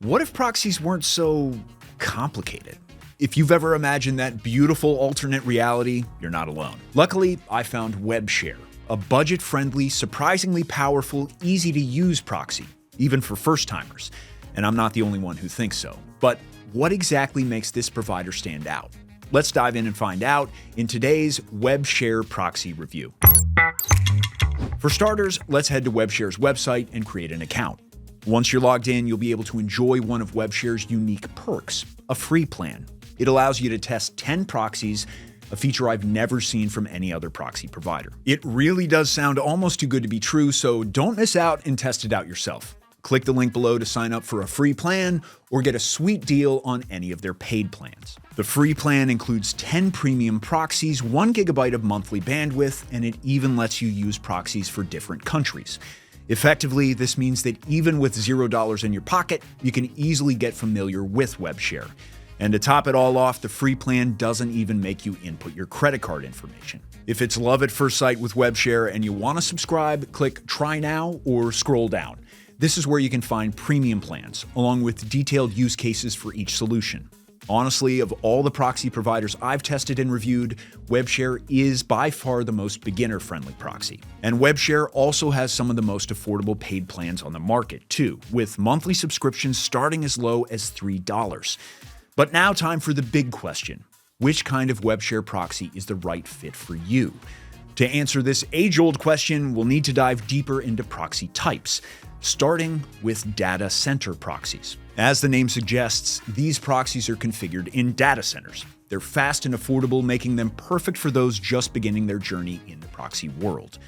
What if proxies weren't so complicated? If you've ever imagined that beautiful alternate reality, you're not alone. Luckily, I found Webshare, a budget-friendly, surprisingly powerful, easy-to-use proxy, even for first-timers. And I'm not the only one who thinks so. But what exactly makes this provider stand out? Let's dive in and find out in today's Webshare proxy review. For starters, let's head to Webshare's website and create an account. Once you're logged in, you'll be able to enjoy one of Webshare's unique perks, a free plan. It allows you to test 10 proxies, a feature I've never seen from any other proxy provider. It really does sound almost too good to be true, so don't miss out and test it out yourself. Click the link below to sign up for a free plan or get a sweet deal on any of their paid plans. The free plan includes 10 premium proxies, 1 GB of monthly bandwidth, and it even lets you use proxies for different countries. Effectively, this means that even with $0 in your pocket, you can easily get familiar with Webshare. And to top it all off, the free plan doesn't even make you input your credit card information. If it's love at first sight with Webshare and you want to subscribe, click Try Now or scroll down. This is where you can find premium plans, along with detailed use cases for each solution. Honestly, of all the proxy providers I've tested and reviewed, Webshare is by far the most beginner-friendly proxy. And Webshare also has some of the most affordable paid plans on the market, too, with monthly subscriptions starting as low as $3. But now time for the big question. Which kind of Webshare proxy is the right fit for you? To answer this age-old question, we'll need to dive deeper into proxy types, starting with data center proxies. As the name suggests, these proxies are configured in data centers. They're fast and affordable, making them perfect for those just beginning their journey in the proxy world.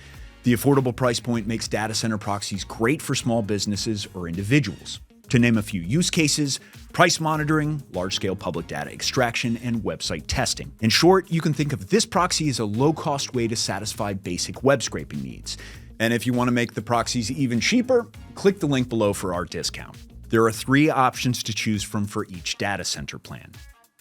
The affordable price point makes data center proxies great for small businesses or individuals. To name a few use cases, price monitoring, large-scale public data extraction, and website testing. In short, you can think of this proxy as a low-cost way to satisfy basic web scraping needs. And if you want to make the proxies even cheaper, click the link below for our discount. There are 3 options to choose from for each data center plan.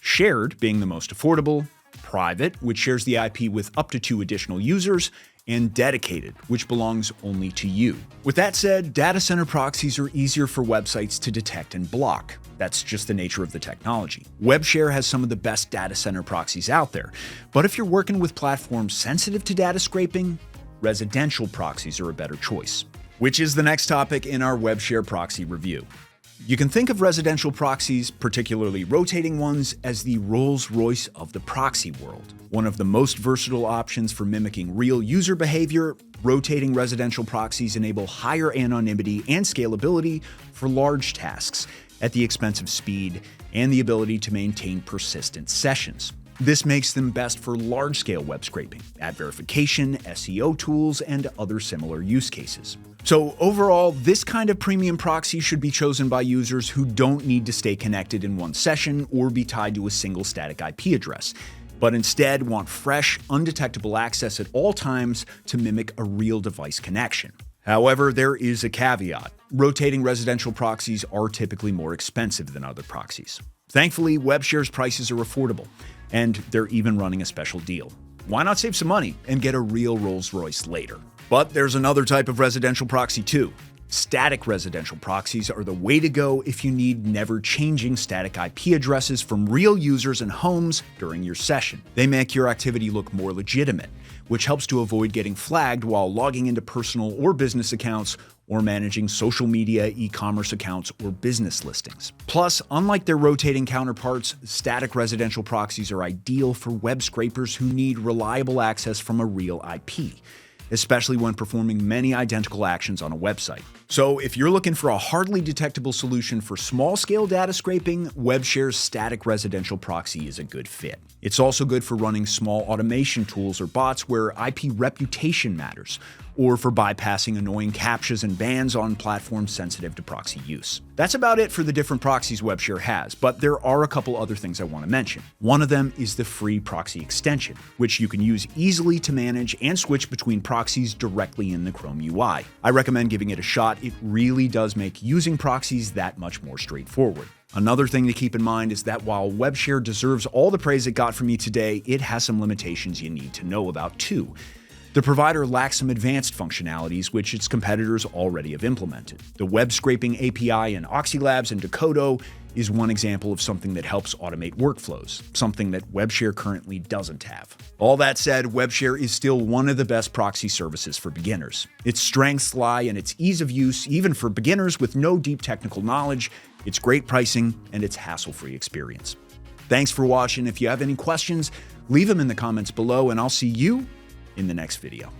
Shared being the most affordable, private, which shares the IP with up to 2 additional users, and dedicated, which belongs only to you. With that said, data center proxies are easier for websites to detect and block. That's just the nature of the technology. Webshare has some of the best data center proxies out there, but if you're working with platforms sensitive to data scraping, residential proxies are a better choice. Which is the next topic in our Webshare proxy review. You can think of residential proxies, particularly rotating ones, as the Rolls-Royce of the proxy world. One of the most versatile options for mimicking real user behavior, rotating residential proxies enable higher anonymity and scalability for large tasks at the expense of speed and the ability to maintain persistent sessions. This makes them best for large-scale web scraping, ad verification, SEO tools, and other similar use cases. So overall, this kind of premium proxy should be chosen by users who don't need to stay connected in one session or be tied to a single static IP address, but instead want fresh, undetectable access at all times to mimic a real device connection. However, there is a caveat. Rotating residential proxies are typically more expensive than other proxies. Thankfully, Webshare's prices are affordable, and they're even running a special deal. Why not save some money and get a real Rolls-Royce later? But there's another type of residential proxy too. Static residential proxies are the way to go if you need never-changing static IP addresses from real users and homes during your session. They make your activity look more legitimate, which helps to avoid getting flagged while logging into personal or business accounts or managing social media, e-commerce accounts, or business listings. Plus, unlike their rotating counterparts, static residential proxies are ideal for web scrapers who need reliable access from a real IP, especially when performing many identical actions on a website. So if you're looking for a hardly detectable solution for small-scale data scraping, Webshare's static residential proxy is a good fit. It's also good for running small automation tools or bots where IP reputation matters, or for bypassing annoying captchas and bans on platforms sensitive to proxy use. That's about it for the different proxies Webshare has, but there are a couple other things I want to mention. One of them is the free proxy extension, which you can use easily to manage and switch between proxies directly in the Chrome UI. I recommend giving it a shot. It really does make using proxies that much more straightforward. Another thing to keep in mind is that while Webshare deserves all the praise it got from me today, it has some limitations you need to know about too. The provider lacks some advanced functionalities which its competitors already have implemented. The web scraping API in Oxylabs and Decodo is one example of something that helps automate workflows, something that Webshare currently doesn't have. All that said, Webshare is still one of the best proxy services for beginners. Its strengths lie in its ease of use, even for beginners with no deep technical knowledge, its great pricing, and its hassle-free experience. Thanks for watching. If you have any questions, leave them in the comments below, and I'll see you in the next video.